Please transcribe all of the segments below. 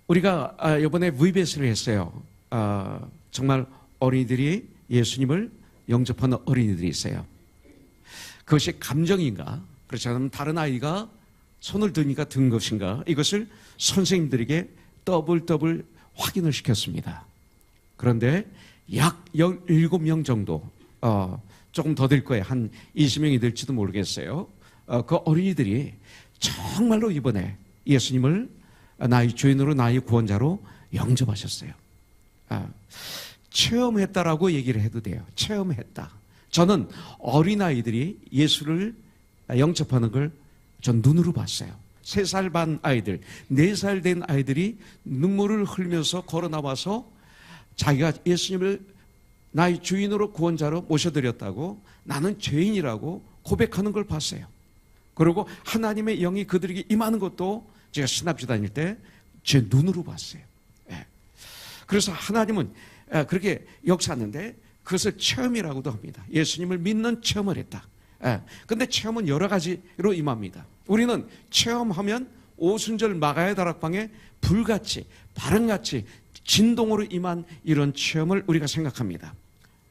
우리가 이번에 VBS를 했어요. 정말 어린이들이 예수님을 영접하는 어린이들이 있어요. 그것이 감정인가? 그렇지 않으면 다른 아이가 손을 드니까 든 것인가? 이것을 선생님들에게 더블 확인을 시켰습니다. 그런데 약 17명 정도, 조금 더 될 거예요. 한 20명이 될지도 모르겠어요. 그 어린이들이 정말로 이번에 예수님을 나의 주인으로 나의 구원자로 영접하셨어요. 체험했다라고 얘기를 해도 돼요. 체험했다. 저는 어린아이들이 예수를 영접하는 걸 전 눈으로 봤어요. 3살 반 아이들, 4살 된 아이들이 눈물을 흘리면서 걸어 나와서 자기가 예수님을 나의 주인으로 구원자로 모셔드렸다고, 나는 죄인이라고 고백하는 걸 봤어요. 그리고 하나님의 영이 그들에게 임하는 것도 제가 신학교 다닐 때 제 눈으로 봤어요. 그래서 하나님은 그렇게 역사하는데 그것을 체험이라고도 합니다. 예수님을 믿는 체험을 했다. 근데 체험은 여러 가지로 임합니다. 우리는 체험하면 오순절 마가의 다락방에 불같이, 바람같이 진동으로 임한 이런 체험을 우리가 생각합니다.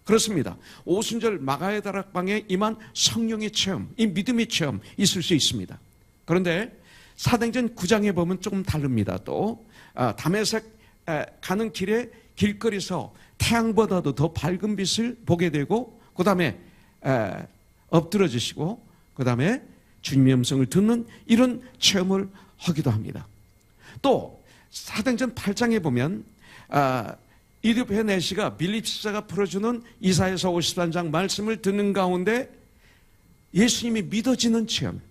그렇습니다. 오순절 마가의 다락방에 임한 성령의 체험, 이 믿음의 체험 있을 수 있습니다. 그런데 사도행전 9장에 보면 조금 다릅니다. 또 다메섹 가는 길에 길거리에서 태양보다도 더 밝은 빛을 보게 되고, 그 다음에 엎드러지시고, 그 다음에 주님의 음성을 듣는 이런 체험을 하기도 합니다. 또 사도행전 8장에 보면 이디오피아 내시가 빌립 집사가 풀어주는 이사야서 53장 말씀을 듣는 가운데 예수님이 믿어지는 체험,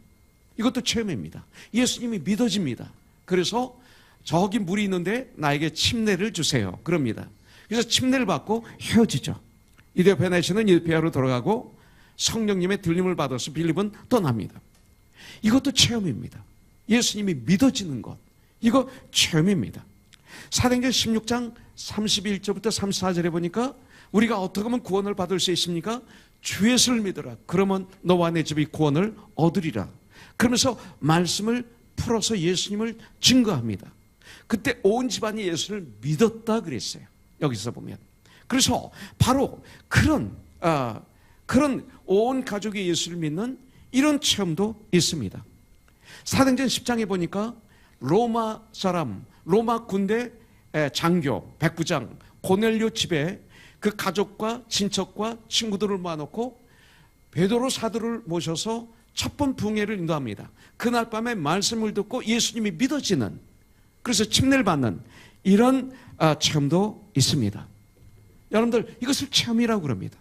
이것도 체험입니다. 예수님이 믿어집니다. 그래서 저기 물이 있는데 나에게 침례를 주세요, 그럽니다. 그래서 침례를 받고 헤어지죠. 이디오피아 내시는 이디오피아로 돌아가고 성령님의 들림을 받아서 빌립은 떠납니다. 이것도 체험입니다. 예수님이 믿어지는 것, 이거 체험입니다. 사도행전 16장 31절부터 34절에 보니까 우리가 어떻게 하면 구원을 받을 수 있습니까? 주 예수를 믿어라. 그러면 너와 내 집이 구원을 얻으리라. 그러면서 말씀을 풀어서 예수님을 증거합니다. 그때 온 집안이 예수를 믿었다 그랬어요. 여기서 보면. 그래서 바로 그런 온 가족이 예수를 믿는 이런 체험도 있습니다. 사도행전 10장에 보니까 로마 사람, 로마 군대 장교, 백부장 고넬료 집에 그 가족과 친척과 친구들을 모아놓고 베드로 사도를 모셔서 첫 번 부흥회를 인도합니다. 그날 밤에 말씀을 듣고 예수님이 믿어지는, 그래서 침례를 받는 이런 체험도 있습니다. 여러분들, 이것을 체험이라고 그럽니다.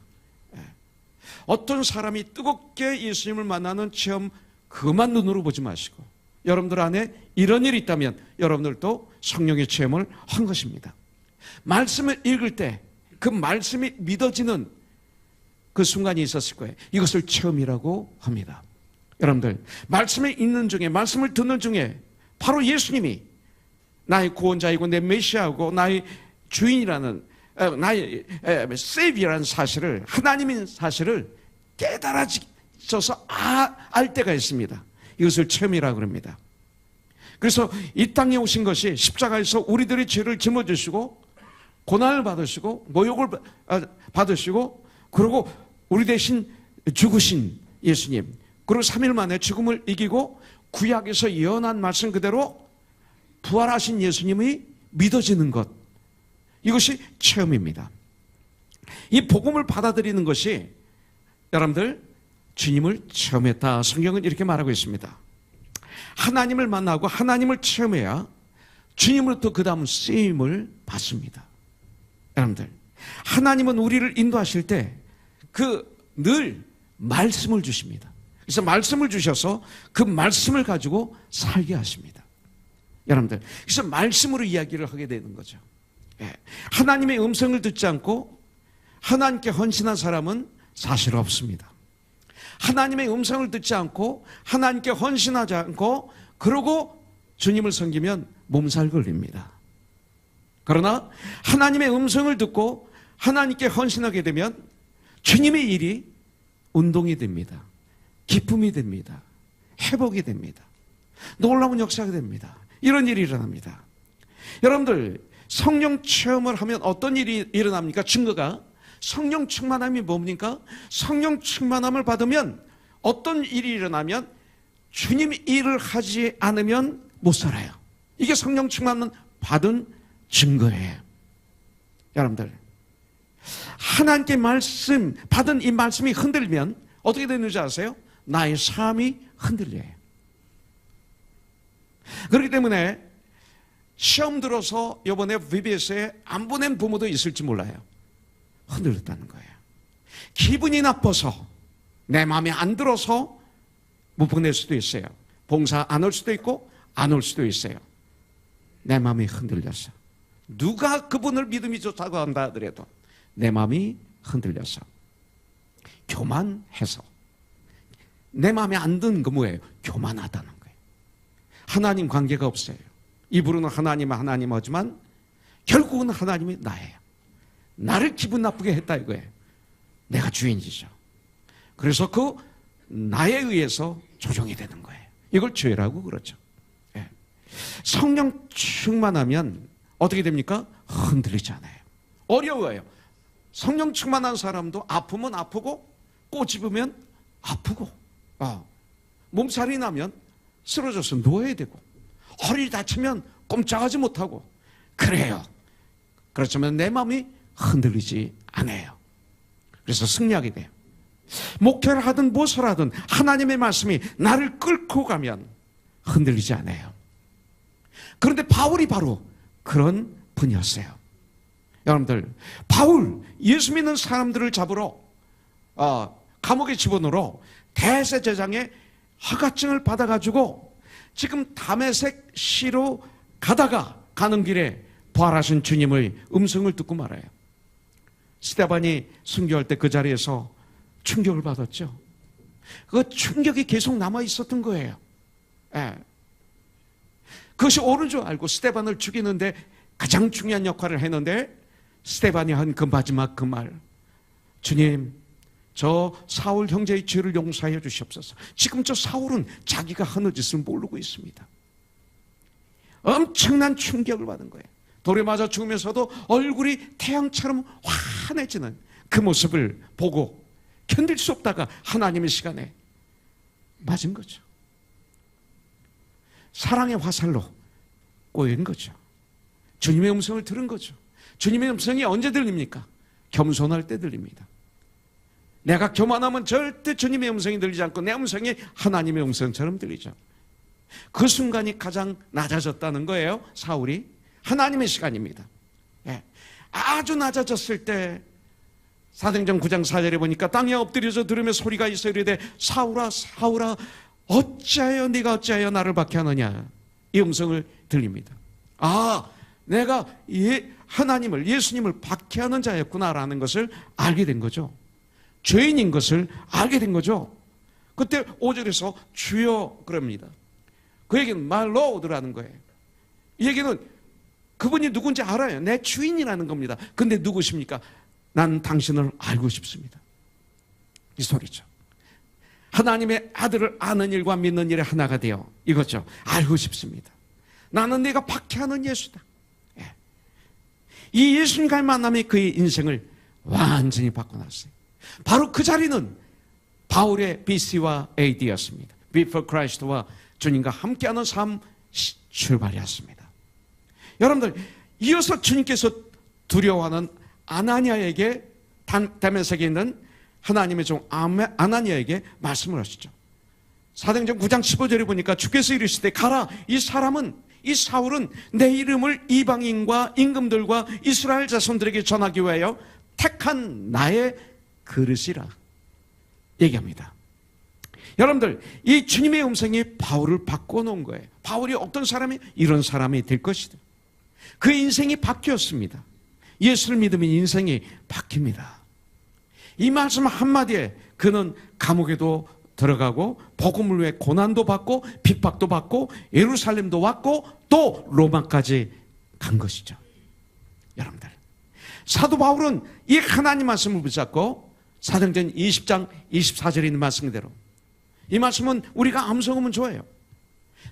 어떤 사람이 뜨겁게 예수님을 만나는 체험, 그만 눈으로 보지 마시고 여러분들 안에 이런 일이 있다면 여러분들도 성령의 체험을 한 것입니다. 말씀을 읽을 때 그 말씀이 믿어지는 그 순간이 있었을 거예요. 이것을 체험이라고 합니다. 여러분들, 말씀을 읽는 중에, 말씀을 듣는 중에 바로 예수님이 나의 구원자이고 내 메시아고 나의 주인이라는, 나의 세이비라는 사실을, 하나님인 사실을 깨달아져서 알 때가 있습니다. 이것을 체험이라고 합니다. 그래서 이 땅에 오신 것이 십자가에서 우리들의 죄를 짊어지시고 고난을 받으시고 모욕을 받으시고, 그리고 우리 대신 죽으신 예수님, 그리고 3일 만에 죽음을 이기고 구약에서 예언한 말씀 그대로 부활하신 예수님이 믿어지는 것, 이것이 체험입니다. 이 복음을 받아들이는 것이 여러분들 주님을 체험했다. 성경은 이렇게 말하고 있습니다. 하나님을 만나고 하나님을 체험해야 주님으로부터 그 다음 쓰임을 받습니다. 여러분들, 하나님은 우리를 인도하실 때 늘 말씀을 주십니다. 그래서 말씀을 주셔서 그 말씀을 가지고 살게 하십니다. 여러분들, 그래서 말씀으로 이야기를 하게 되는 거죠. 하나님의 음성을 듣지 않고 하나님께 헌신한 사람은 사실 없습니다. 하나님의 음성을 듣지 않고 하나님께 헌신하지 않고 그러고 주님을 섬기면 몸살 걸립니다. 그러나 하나님의 음성을 듣고 하나님께 헌신하게 되면 주님의 일이 운동이 됩니다. 기쁨이 됩니다. 회복이 됩니다. 놀라운 역사가 됩니다. 이런 일이 일어납니다. 여러분들, 성령 체험을 하면 어떤 일이 일어납니까? 증거가 성령 충만함이 뭡니까? 성령 충만함을 받으면 어떤 일이 일어나면 주님 일을 하지 않으면 못 살아요. 이게 성령 충만함 받은 증거예요. 여러분들, 하나님께 말씀 받은 이 말씀이 흔들면 어떻게 되는지 아세요? 나의 삶이 흔들려요. 그렇기 때문에 시험 들어서 이번에 VBS에 안 보낸 부모도 있을지 몰라요. 흔들렸다는 거예요. 기분이 나빠서, 내 마음에 안 들어서 못 보낼 수도 있어요. 봉사 안 올 수도 있고 안 올 수도 있어요. 내 마음이 흔들려서, 누가 그분을 믿음이 좋다고 한다 하더라도 내 마음이 흔들려서, 교만해서, 내 마음에 안 드는 거 뭐예요? 교만하다는 거예요. 하나님 관계가 없어요. 입으로는 하나님 하지만 결국은 하나님이 나예요. 나를 기분 나쁘게 했다 이거예요. 내가 주인이죠. 그래서 그 나에 의해서 조종이 되는 거예요. 이걸 죄라고 그러죠. 예. 성령 충만하면 어떻게 됩니까? 흔들리지 않아요. 어려워요. 성령 충만한 사람도 아프면 아프고 꼬집으면 아프고, 몸살이 나면 쓰러져서 누워야 되고, 허리 다치면 꼼짝하지 못하고 그래요. 그렇지만 내 마음이 흔들리지 않아요. 그래서 승리하게 돼요. 목회를 하든 무엇을 하든 하나님의 말씀이 나를 끌고 가면 흔들리지 않아요. 그런데 바울이 바로 그런 분이었어요. 여러분들, 바울, 예수 믿는 사람들을 잡으러 감옥에 집어넣으러 대제사장의 허가증을 받아가지고 지금 다메섹 시로 가는 길에 부활하신 주님의 음성을 듣고 말아요. 스데반이 순교할 때 그 자리에서 충격을 받았죠. 그 충격이 계속 남아 있었던 거예요. 예. 그것이 옳은 줄 알고 스데반을 죽이는데 가장 중요한 역할을 했는데, 스데반이 한 그 마지막 그 말, 주님, 저 사울 형제의 죄를 용서해 주시옵소서. 지금 저 사울은 자기가 하는 짓을 모르고 있습니다. 엄청난 충격을 받은 거예요. 돌에 맞아 죽으면서도 얼굴이 태양처럼 환해지는 그 모습을 보고 견딜 수 없다가 하나님의 시간에 맞은 거죠. 사랑의 화살로 꼬인 거죠. 주님의 음성을 들은 거죠. 주님의 음성이 언제 들립니까? 겸손할 때 들립니다. 내가 교만하면 절대 주님의 음성이 들리지 않고 내 음성이 하나님의 음성처럼 들리죠. 그 순간이 가장 낮아졌다는 거예요. 사울이. 하나님의 시간입니다. 예. 아주 낮아졌을 때 사도행전 9장 4절에 보니까 땅에 엎드려져 들으며 소리가 있어 이르되 사울아 사울아 어찌하여 네가 어찌하여 나를 박해하느냐, 이 음성을 들립니다. 내가 하나님을, 예수님을 박해하는 자였구나라는 것을 알게 된 거죠. 죄인인 것을 알게 된 거죠. 그때 5절에서 주여 그럽니다. 그 얘기는 my Lord라는 거예요. 이 얘기는 그분이 누군지 알아요. 내 주인이라는 겁니다. 근데 누구십니까? 난 당신을 알고 싶습니다. 이 소리죠. 하나님의 아들을 아는 일과 믿는 일에 하나가 되어 이거죠. 알고 싶습니다. 나는 네가 박해하는 예수다. 예. 이 예수님과의 만남이 그의 인생을 완전히 바꿔놨어요. 바로 그 자리는 바울의 BC와 AD였습니다. Before Christ와 주님과 함께하는 삶 출발이었습니다. 여러분들, 이어서 주님께서 두려워하는 아나니아에게, 다메섹에 있는 하나님의 종 아나니아에게 말씀을 하시죠. 사도행전 9장 15절에 보니까 주께서 이르시되 가라, 이 사울은 내 이름을 이방인과 임금들과 이스라엘 자손들에게 전하기 위하여 택한 나의 그릇이라 얘기합니다. 여러분들, 이 주님의 음성이 바울을 바꿔놓은 거예요. 바울이 어떤 사람이? 이런 사람이 될 것이다. 그 인생이 바뀌었습니다. 예수를 믿으면 인생이 바뀝니다. 이 말씀 한마디에 그는 감옥에도 들어가고 복음을 위해 고난도 받고 핍박도 받고 예루살렘도 왔고 또 로마까지 간 것이죠. 여러분들, 사도 바울은 이 하나님 말씀을 붙잡고 사도행전 20장 24절에 있는 말씀대로, 이 말씀은 우리가 암송하면 좋아요.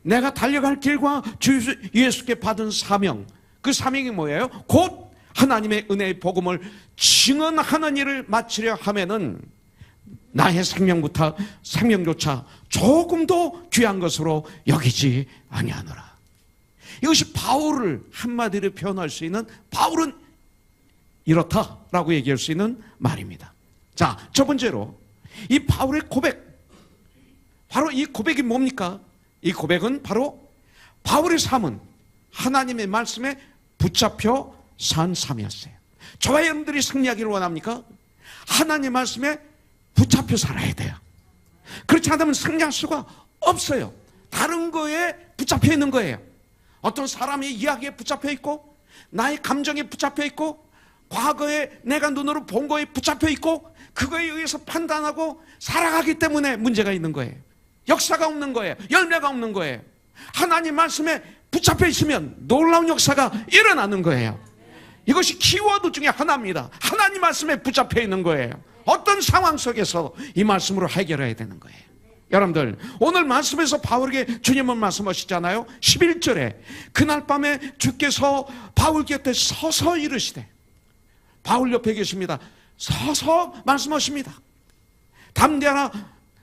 내가 달려갈 길과 주 예수께 받은 사명, 그 사명이 뭐예요? 곧 하나님의 은혜의 복음을 증언하는 일을 마치려 하면은 나의 생명조차 조금도 귀한 것으로 여기지 아니하노라. 이것이 바울을 한마디로 표현할 수 있는, 바울은 이렇다라고 얘기할 수 있는 말입니다. 자, 첫 번째로 이 바울의 고백, 바로 이 고백이 뭡니까? 이 고백은 바로 바울의 삶은 하나님의 말씀에 붙잡혀 산 삶이었어요. 저와 여러분들이 승리하기를 원합니까? 하나님의 말씀에 붙잡혀 살아야 돼요. 그렇지 않으면 승리할 수가 없어요. 다른 거에 붙잡혀 있는 거예요. 어떤 사람의 이야기에 붙잡혀 있고, 나의 감정에 붙잡혀 있고, 과거에 내가 눈으로 본 거에 붙잡혀 있고, 그거에 의해서 판단하고 살아가기 때문에 문제가 있는 거예요. 역사가 없는 거예요. 열매가 없는 거예요. 하나님 말씀에 붙잡혀 있으면 놀라운 역사가 일어나는 거예요. 이것이 키워드 중에 하나입니다. 하나님 말씀에 붙잡혀 있는 거예요. 어떤 상황 속에서 이 말씀으로 해결해야 되는 거예요. 여러분들, 오늘 말씀에서 바울에게 주님은 말씀하시잖아요. 11절에 그날 밤에 주께서 바울 곁에 서서 이르시되, 바울 옆에 계십니다. 서서 말씀하십니다. 담대하라,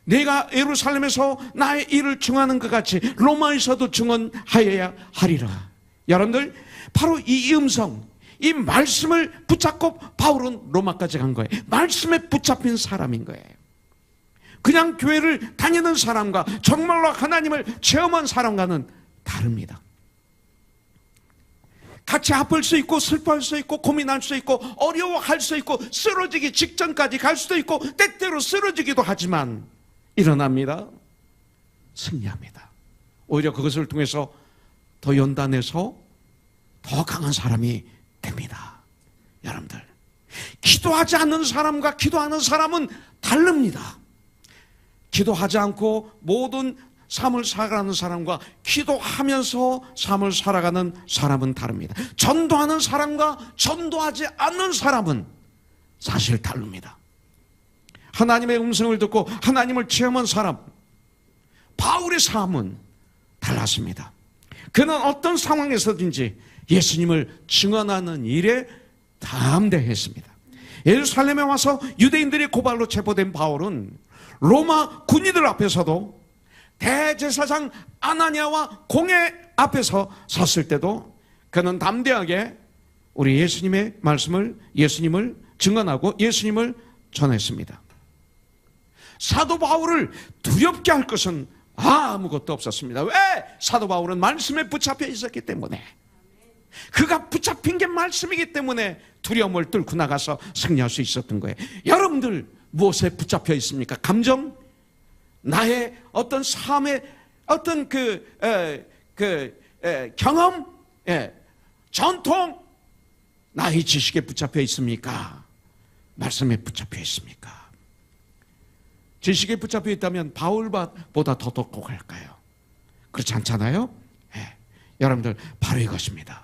내가 예루살렘에서 나의 일을 증언하는 것 같이 로마에서도 증언하여야 하리라. 여러분들, 바로 이 음성, 이 말씀을 붙잡고 바울은 로마까지 간 거예요. 말씀에 붙잡힌 사람인 거예요. 그냥 교회를 다니는 사람과 정말로 하나님을 체험한 사람과는 다릅니다. 같이 아플 수 있고 슬퍼할 수 있고 고민할 수 있고 어려워할 수 있고 쓰러지기 직전까지 갈 수도 있고 때때로 쓰러지기도 하지만 일어납니다. 승리합니다. 오히려 그것을 통해서 더 연단해서 더 강한 사람이 됩니다. 여러분들, 기도하지 않는 사람과 기도하는 사람은 다릅니다. 기도하지 않고 모든 삶을 살아가는 사람과 기도하면서 삶을 살아가는 사람은 다릅니다. 전도하는 사람과 전도하지 않는 사람은 사실 다릅니다. 하나님의 음성을 듣고 하나님을 체험한 사람, 바울의 삶은 달랐습니다. 그는 어떤 상황에서든지 예수님을 증언하는 일에 담대했습니다. 예루살렘에 와서 유대인들의 고발로 체포된 바울은 로마 군인들 앞에서도 대제사장 아나니아와 공회 앞에서 섰을 때도 그는 담대하게 우리 예수님의 말씀을, 예수님을 증언하고 예수님을 전했습니다. 사도 바울을 두렵게 할 것은 아무것도 없었습니다. 왜? 사도 바울은 말씀에 붙잡혀 있었기 때문에, 그가 붙잡힌 게 말씀이기 때문에 두려움을 뚫고 나가서 승리할 수 있었던 거예요. 여러분들 무엇에 붙잡혀 있습니까? 감정? 나의 어떤 삶의 어떤 경험? 전통? 나의 지식에 붙잡혀 있습니까? 말씀에 붙잡혀 있습니까? 지식에 붙잡혀 있다면 바울보다 더 똑똑할까요? 그렇지 않잖아요? 여러분들, 바로 이것입니다.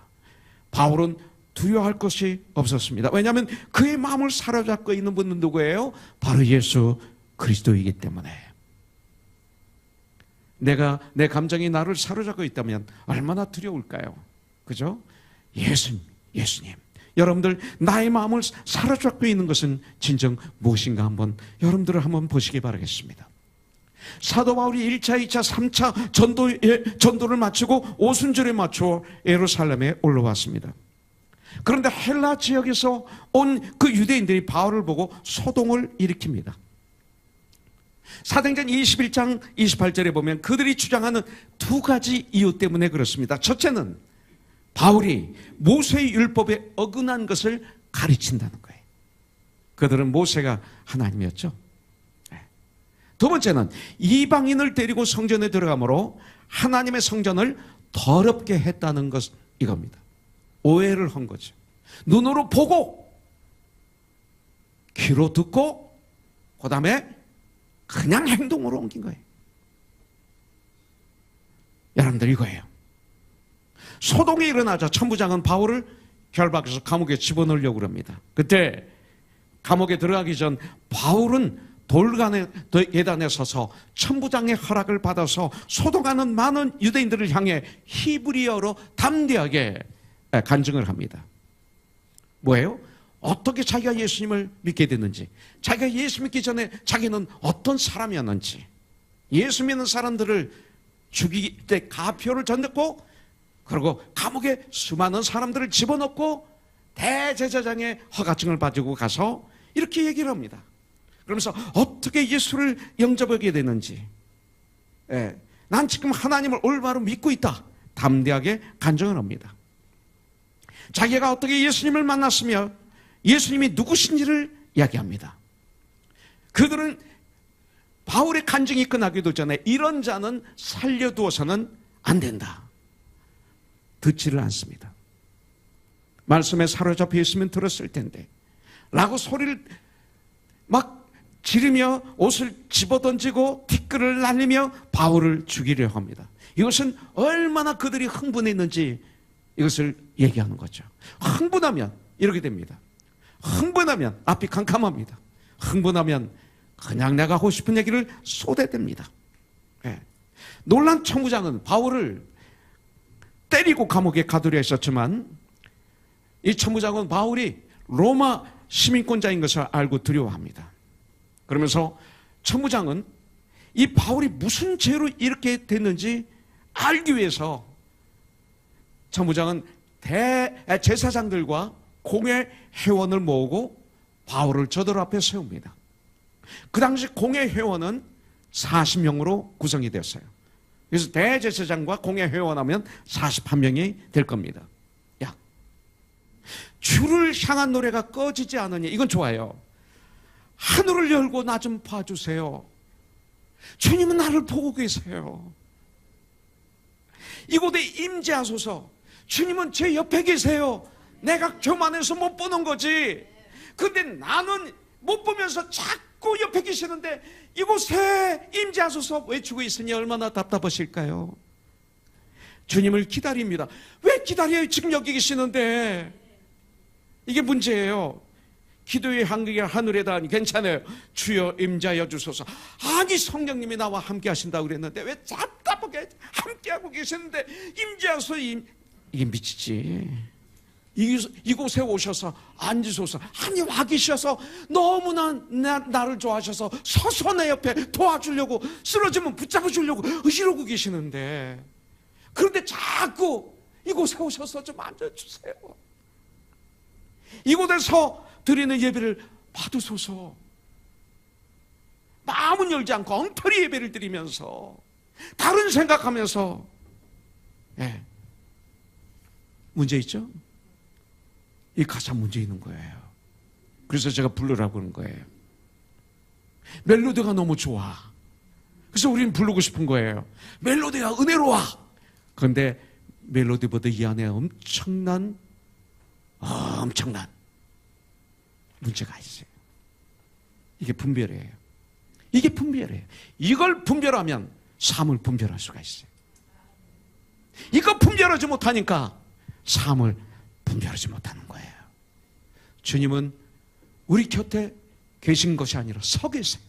바울은 두려워할 것이 없었습니다. 왜냐하면 그의 마음을 사로잡고 있는 분은 누구예요? 바로 예수 그리스도이기 때문에. 내 감정이 나를 사로잡고 있다면 얼마나 두려울까요? 그죠? 예수님. 여러분들, 나의 마음을 사로잡고 있는 것은 진정 무엇인가 여러분들을 한번 보시기 바라겠습니다. 사도 바울이 1차, 2차, 3차 전도를 마치고 오순절에 맞춰 예루살렘에 올라왔습니다. 그런데 헬라 지역에서 온 그 유대인들이 바울을 보고 소동을 일으킵니다. 사도행전 21장 28절에 보면 그들이 주장하는 두 가지 이유 때문에 그렇습니다. 첫째는 바울이 모세의 율법에 어긋난 것을 가르친다는 거예요. 그들은 모세가 하나님이었죠. 두 번째는 이방인을 데리고 성전에 들어가므로 하나님의 성전을 더럽게 했다는 것, 이겁니다. 오해를 한 거죠. 눈으로 보고 귀로 듣고 그 다음에 그냥 행동으로 옮긴 거예요. 여러분들, 이거예요. 소동이 일어나자 천부장은 바울을 결박해서 감옥에 집어넣으려고 합니다. 그때 감옥에 들어가기 전 바울은 계단에 서서 천부장의 허락을 받아서 소동하는 많은 유대인들을 향해 히브리어로 담대하게 간증을 합니다. 뭐예요? 어떻게 자기가 예수님을 믿게 됐는지, 자기가 예수 믿기 전에 자기는 어떤 사람이었는지, 예수 믿는 사람들을 죽일 때 가표를 던졌고, 그리고 감옥에 수많은 사람들을 집어넣고 대제사장의 허가증을 가지고 가서 이렇게 얘기를 합니다. 그러면서 어떻게 예수를 영접하게 됐는지, 난 지금 하나님을 올바로 믿고 있다, 담대하게 간증을 합니다. 자기가 어떻게 예수님을 만났으며 예수님이 누구신지를 이야기합니다. 그들은 바울의 간증이 끝나기도 전에 이런 자는 살려두어서는 안 된다, 듣지를 않습니다. 말씀에 사로잡혀 있으면 들었을 텐데 라고 소리를 막 지르며 옷을 집어던지고 티끌을 날리며 바울을 죽이려 합니다. 이것은 얼마나 그들이 흥분했는지 이것을 얘기하는 거죠. 흥분하면 이렇게 됩니다. 흥분하면 앞이 캄캄합니다. 흥분하면 그냥 내가 하고 싶은 얘기를 쏟아댑니다. 놀란 천부장은 바울을 때리고 감옥에 가두려 했었지만 이 천부장은 바울이 로마 시민권자인 것을 알고 두려워합니다. 그러면서 천부장은 이 바울이 무슨 죄로 이렇게 됐는지 알기 위해서 천부장은 대제사장들과 공회 회원을 모으고 바울을 저들 앞에 세웁니다. 그 당시 공회 회원은 40명으로 구성이 되었어요. 그래서 대제사장과 공회 회원하면 41명이 될 겁니다. 야, 주를 향한 노래가 꺼지지 않으니 이건 좋아요. 하늘을 열고 나 좀 봐주세요. 주님은 나를 보고 계세요. 이곳에 임재하소서. 주님은 제 옆에 계세요. 내가 교만해서 못 보는 거지. 근데 나는 못 보면서 자꾸 옆에 계시는데 이곳에 임재하소서 외치고 있으니 얼마나 답답하실까요? 주님을 기다립니다. 왜 기다려요? 지금 여기 계시는데. 이게 문제예요. 기도의 한국이 하늘에다 하니 괜찮아요. 주여 임재하여 주소서. 아니 성령님이 나와 함께 하신다고 그랬는데 왜 답답하게 함께하고 계시는데 임재하소서. 이게 미치지. 이곳에 오셔서 앉으소서. 아니 와 계셔서 너무나 나를 좋아하셔서 서서 내 옆에 도와주려고, 쓰러지면 붙잡아주려고 이러고 계시는데, 그런데 자꾸 이곳에 오셔서 좀 앉아주세요. 이곳에서 드리는 예배를 받으소서. 마음은 열지 않고 엉터리 예배를 드리면서 다른 생각하면서, 문제 있죠? 이 가사 문제 있는 거예요. 그래서 제가 부르라고 그런 거예요. 멜로디가 너무 좋아. 그래서 우리는 부르고 싶은 거예요. 멜로디가 은혜로워. 그런데 멜로디보다 이 안에 엄청난 문제가 있어요. 이게 분별이에요. 이게 분별이에요. 이걸 분별하면 삶을 분별할 수가 있어요. 이거 분별하지 못하니까 삶을 분별하지 못하는 거예요. 주님은 우리 곁에 계신 것이 아니라 서 계세요.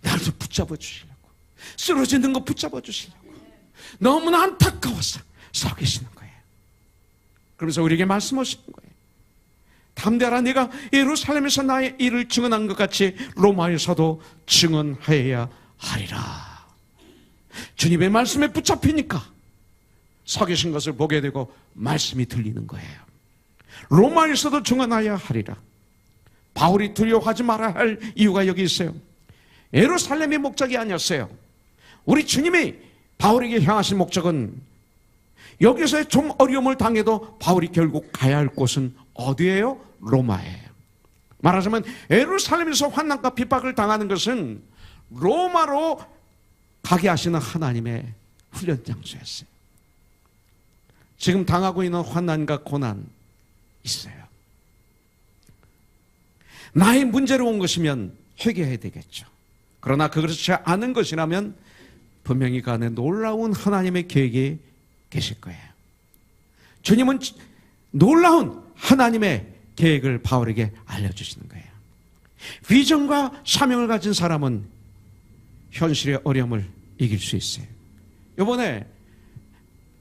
나를 붙잡아 주시려고, 쓰러지는 거 붙잡아 주시려고 너무나 안타까워서 서 계시는 거예요. 그러면서 우리에게 말씀하시는 거예요. 담대하라. 네가 예루살렘에서 나의 일을 증언한 것 같이 로마에서도 증언하여야 하리라. 주님의 말씀에 붙잡히니까 서 계신 것을 보게 되고 말씀이 들리는 거예요. 로마에서도 증언하여야 하리라. 바울이 두려워하지 말아야 할 이유가 여기 있어요. 예루살렘이 목적이 아니었어요. 우리 주님이 바울에게 향하신 목적은, 여기서 좀 어려움을 당해도 바울이 결국 가야 할 곳은 어디예요? 로마예요. 말하자면 예루살렘에서 환난과 핍박을 당하는 것은 로마로 가게 하시는 하나님의 훈련 장소였어요. 지금 당하고 있는 환난과 고난 있어요. 나의 문제로 온 것이면 회개해야 되겠죠. 그러나 그렇지 않은 것이라면 분명히 그 안에 놀라운 하나님의 계획이 계실 거예요. 주님은 놀라운 하나님의 계획을 바울에게 알려주시는 거예요. 비전과 사명을 가진 사람은 현실의 어려움을 이길 수 있어요. 이번에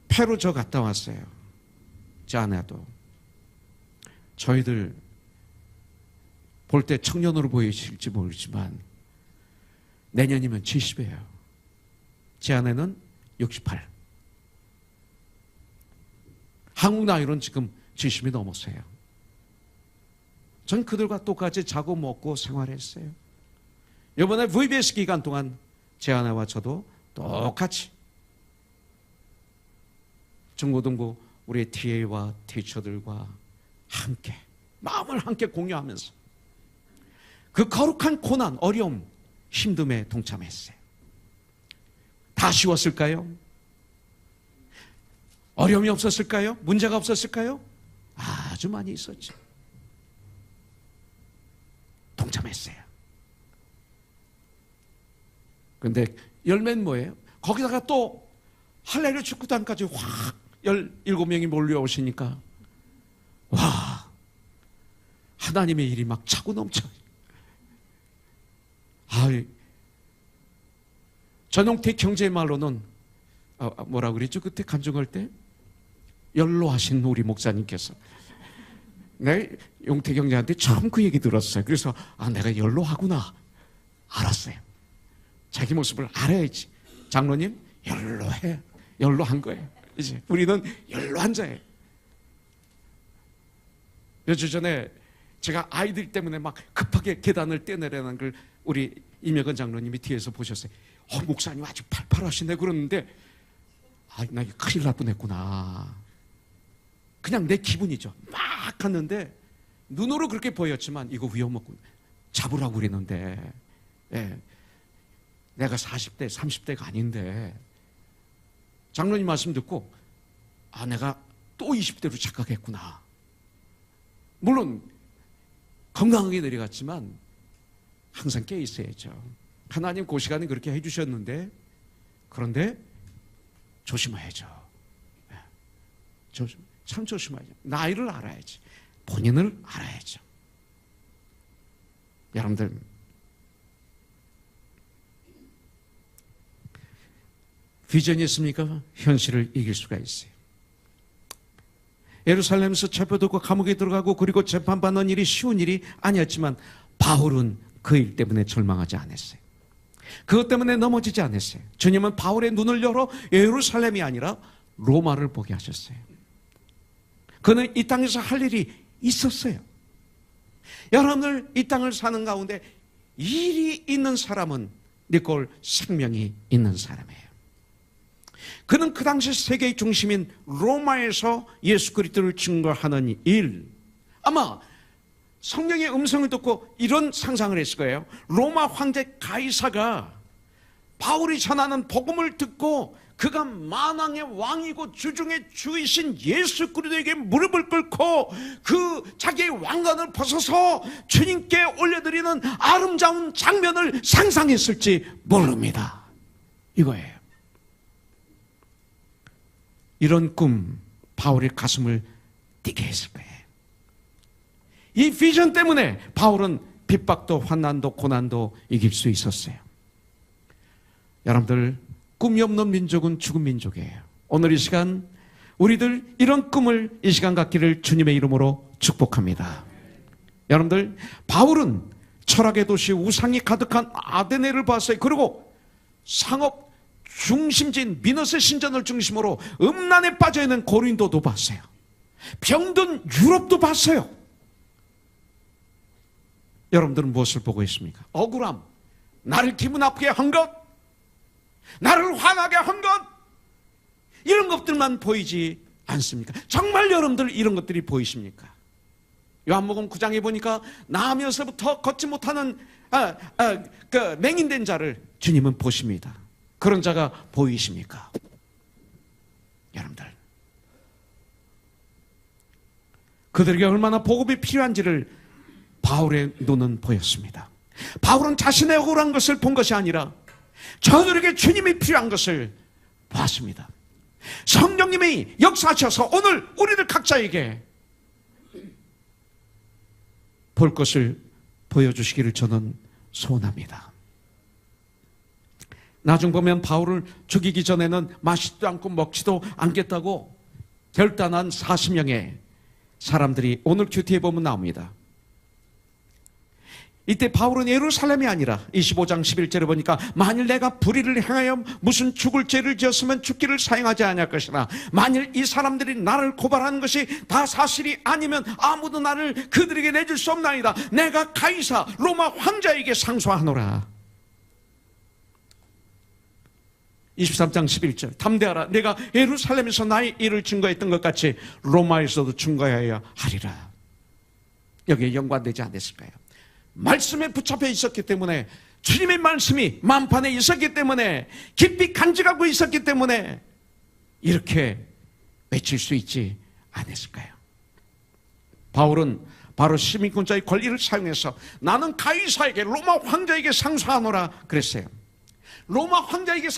페루 저 갔다 왔어요. 제 아내도. 저희들 볼 때 청년으로 보이실지 모르지만 내년이면 70이에요. 제 아내는 68. 한국 나이로는 지금 70이 넘었어요. 전 그들과 똑같이 자고 먹고 생활했어요. 이번에 VBS 기간 동안 제 아내와 저도 똑같이 중고등부 우리 TA와 티처들과 함께 마음을 함께 공유하면서 그 거룩한 고난, 어려움, 힘듦에 동참했어요. 다 쉬웠을까요? 어려움이 없었을까요? 문제가 없었을까요? 아주 많이 있었죠. 동참했어요. 그런데 열매는 뭐예요? 거기다가 또 할렐루야 축구단까지 확 17명이 몰려오시니까 와, 하나님의 일이 막 차고 넘쳐. 전용택 형제의 말로는 뭐라 그랬죠? 그때 간증할 때 연로하신 우리 목사님께서 용택 형제한테 처음 그 얘기 들었어요. 그래서 내가 연로하구나 알았어요. 자기 모습을 알아야지. 장로님 연로해. 연로한 거예요. 이제 우리는 연로한 자예요. 며칠 전에 제가 아이들 때문에 막 급하게 계단을 떼내려는 걸 우리 임혁은 장로님이 뒤에서 보셨어요. 목사님 아주 팔팔하시네 그러는데 나 이거 큰일 날 뻔했구나. 그냥 내 기분이죠. 막 갔는데 눈으로 그렇게 보였지만 이거 위험하구나. 잡으라고 그랬는데 내가 40대 30대가 아닌데 장로님 말씀 듣고 내가 또 20대로 착각했구나. 물론 건강하게 내려갔지만 항상 깨 있어야죠. 하나님 그 시간에 그렇게 해주셨는데 그런데 조심해야죠. 참 조심해야죠. 나이를 알아야지. 본인을 알아야죠. 여러분들 비전이 있습니까? 현실을 이길 수가 있어요. 예루살렘에서 체포되고 감옥에 들어가고 그리고 재판받는 일이 쉬운 일이 아니었지만 바울은 그 일 때문에 절망하지 않았어요. 그것 때문에 넘어지지 않았어요. 주님은 바울의 눈을 열어 예루살렘이 아니라 로마를 보게 하셨어요. 그는 이 땅에서 할 일이 있었어요. 여러분들 이 땅을 사는 가운데 일이 있는 사람은 니꼴 생명이 있는 사람이에요. 그는 그 당시 세계의 중심인 로마에서 예수 그리스도를 증거하는 일, 아마 성령의 음성을 듣고 이런 상상을 했을 거예요. 로마 황제 가이사가 바울이 전하는 복음을 듣고 그가 만왕의 왕이고 주중의 주이신 예수 그리스도에게 무릎을 꿇고 그 자기의 왕관을 벗어서 주님께 올려드리는 아름다운 장면을 상상했을지 모릅니다. 이거예요. 이런 꿈 바울의 가슴을 뛰게 했을 거예요. 이 비전 때문에 바울은 핍박도 환난도 고난도 이길 수 있었어요. 여러분들 꿈이 없는 민족은 죽은 민족이에요. 오늘 이 시간 우리들 이런 꿈을 이 시간 갖기를 주님의 이름으로 축복합니다. 여러분들 바울은 철학의 도시 우상이 가득한 아데네를 봤어요. 그리고 상업 중심지인 미너스 신전을 중심으로 음란에 빠져있는 고린도도 봤어요. 병든 유럽도 봤어요. 여러분들은 무엇을 보고 있습니까? 억울함, 나를 기분 나쁘게 한 것, 나를 화나게 한 것, 이런 것들만 보이지 않습니까? 정말 여러분들 이런 것들이 보이십니까? 요한복음 9장에 보니까 나면서부터 걷지 못하는 그 맹인된 자를 주님은 보십니다. 그런 자가 보이십니까? 여러분들 그들에게 얼마나 복음이 필요한지를 바울의 눈은 보였습니다. 바울은 자신의 억울한 것을 본 것이 아니라 저들에게 주님이 필요한 것을 봤습니다. 성령님이 역사하셔서 오늘 우리들 각자에게 볼 것을 보여주시기를 저는 소원합니다. 나중 보면 바울을 죽이기 전에는 마시지도 않고 먹지도 않겠다고 결단한 40명의 사람들이 오늘 큐티에 보면 나옵니다. 이때 바울은 예루살렘이 아니라 25장 11절에 보니까 만일 내가 불의를 행하여 무슨 죽을 죄를 지었으면 죽기를 사용하지 아니할 것이나 만일 이 사람들이 나를 고발하는 것이 다 사실이 아니면 아무도 나를 그들에게 내줄 수 없나이다. 내가 가이사 로마 황자에게 상소하노라. 23장 11절 담대하라. 내가 예루살렘에서 나의 일을 증거했던 것 같이 로마에서도 증거해야 하리라. 여기에 연관되지 않았을까요? 말씀에 붙잡혀 있었기 때문에, 주님의 말씀이 만판에 있었기 때문에, 깊이 간직하고 있었기 때문에 이렇게 외칠 수 있지 않았을까요? 바울은 바로 시민권자의 권리를 사용해서 나는 가이사에게 로마 황자에게 상소하노라 그랬어요. 로마 황자에게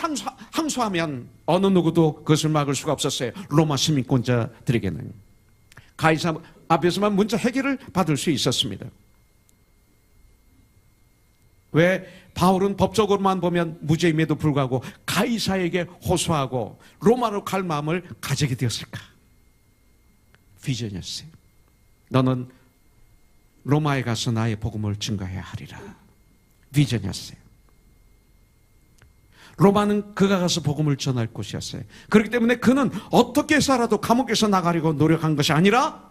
항소하면 어느 누구도 그것을 막을 수가 없었어요. 로마 시민권자들에게는 가이사 앞에서만 문제 해결을 받을 수 있었습니다. 왜 바울은 법적으로만 보면 무죄임에도 불구하고 가이사에게 호소하고 로마로 갈 마음을 가지게 되었을까? 비전이었어요. 너는 로마에 가서 나의 복음을 증거해야 하리라. 비전이었어요. 로마는 그가 가서 복음을 전할 곳이었어요. 그렇기 때문에 그는 어떻게 해서라도 감옥에서 나가려고 노력한 것이 아니라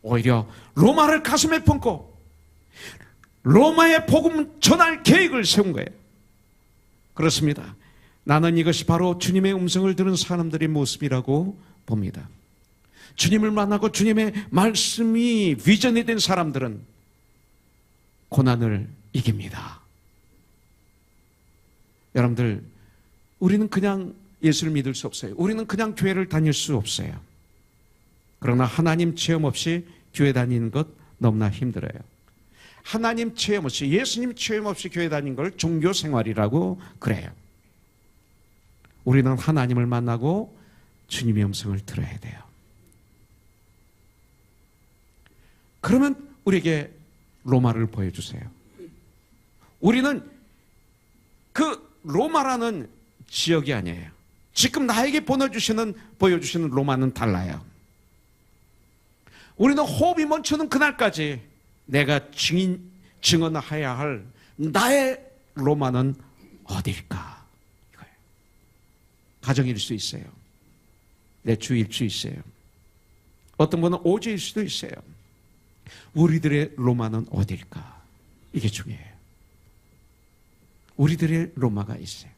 오히려 로마를 가슴에 품고 로마의 복음 전할 계획을 세운 거예요. 그렇습니다. 나는 이것이 바로 주님의 음성을 들은 사람들의 모습이라고 봅니다. 주님을 만나고 주님의 말씀이 비전이 된 사람들은 고난을 이깁니다. 여러분들, 우리는 그냥 예수를 믿을 수 없어요. 우리는 그냥 교회를 다닐 수 없어요. 그러나 하나님 체험 없이 교회 다니는 것 너무나 힘들어요. 하나님 체험 없이, 예수님 체험 없이 교회 다니는 걸 종교 생활이라고 그래요. 우리는 하나님을 만나고 주님의 음성을 들어야 돼요. 그러면 우리에게 로마를 보여주세요. 우리는 그 로마라는 지역이 아니에요. 지금 나에게 보여주시는 로마는 달라요. 우리는 호흡이 멈추는 그날까지 내가 증언해야 할 나의 로마는 어딜까? 이거예요. 가정일 수 있어요. 내 주일 수 있어요. 어떤 분은 오주일 수도 있어요. 우리들의 로마는 어딜까? 이게 중요해요. 우리들의 로마가 있어요.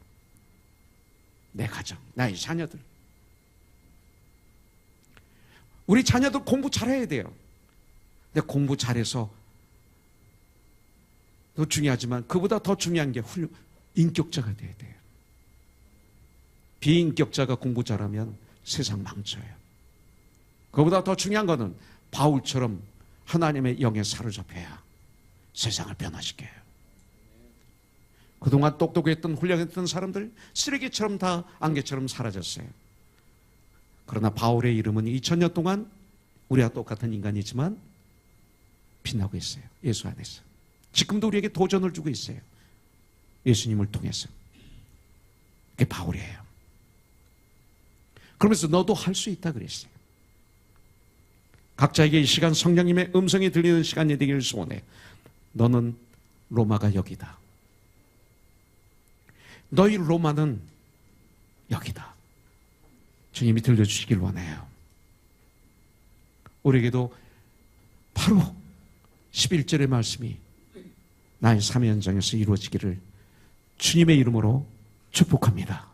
내 가정, 나의 자녀들. 우리 자녀들 공부 잘해야 돼요. 근데 공부 잘해서 더 중요하지만 그보다 더 중요한 게 인격자가 돼야 돼요. 비인격자가 공부 잘하면 세상 망쳐요. 그보다 더 중요한 거는 바울처럼 하나님의 영에 사로잡혀야 세상을 변화시켜요. 그동안 똑똑했던 훌륭했던 사람들 쓰레기처럼 다 안개처럼 사라졌어요. 그러나 바울의 이름은 2000년 동안 우리와 똑같은 인간이지만 빛나고 있어요. 예수 안에서. 지금도 우리에게 도전을 주고 있어요. 예수님을 통해서. 그게 바울이에요. 그러면서 너도 할 수 있다 그랬어요. 각자에게 이 시간 성령님의 음성이 들리는 시간이 되기를 소원해. 너는 로마가 여기다. 너희 로마는 여기다. 주님이 들려주시길 원해요. 우리에게도 바로 11절의 말씀이 나의 삶의 현장에서 이루어지기를 주님의 이름으로 축복합니다.